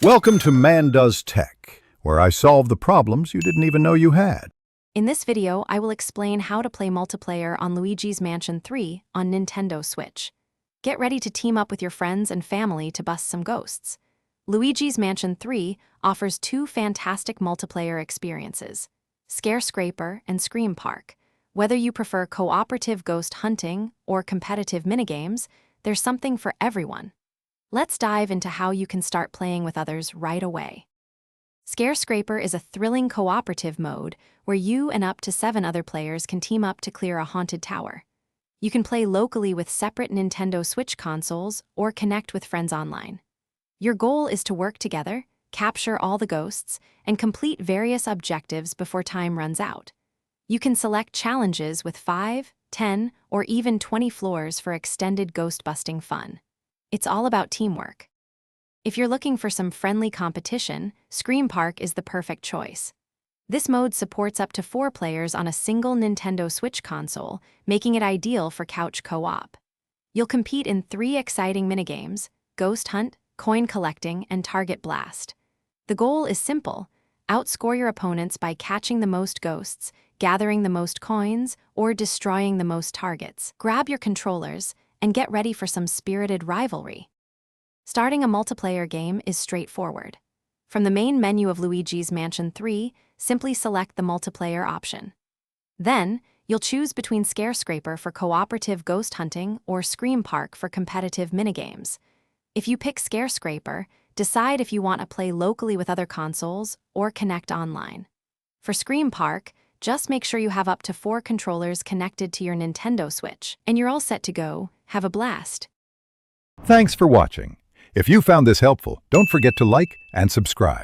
Welcome to Man Does Tech, where I solve the problems you didn't even know you had. In this video, I will explain how to play multiplayer on Luigi's Mansion 3 on Nintendo Switch. Get ready to team up with your friends and family to bust some ghosts. Luigi's Mansion 3 offers two fantastic multiplayer experiences, Scare Scraper and Scream Park. Whether you prefer cooperative ghost hunting or competitive minigames, there's something for everyone. Let's dive into how you can start playing with others right away. Scare Scraper is a thrilling cooperative mode where you and up to 7 other players can team up to clear a haunted tower. You can play locally with separate Nintendo Switch consoles or connect with friends online. Your goal is to work together, capture all the ghosts, and complete various objectives before time runs out. You can select challenges with 5, 10, or even 20 floors for extended ghost-busting fun. It's all about teamwork. If you're looking for some friendly competition, Scream Park is the perfect choice. This mode supports up to 4 players on a single Nintendo Switch console, making it ideal for couch co-op. You'll compete in 3 exciting minigames: Ghost Hunt, Coin Collecting, and Target Blast. The goal is simple: outscore your opponents by catching the most ghosts, gathering the most coins, or destroying the most targets. Grab your controllers and get ready for some spirited rivalry. Starting a multiplayer game is straightforward. From the main menu of Luigi's Mansion 3, simply select the multiplayer option. Then, you'll choose between Scare Scraper for cooperative ghost hunting or Scream Park for competitive minigames. If you pick Scare Scraper, decide if you want to play locally with other consoles or connect online. For Scream Park, just make sure you have up to 4 controllers connected to your Nintendo Switch, and you're all set to go. Have a blast. Thanks for watching. If you found this helpful, don't forget to like and subscribe.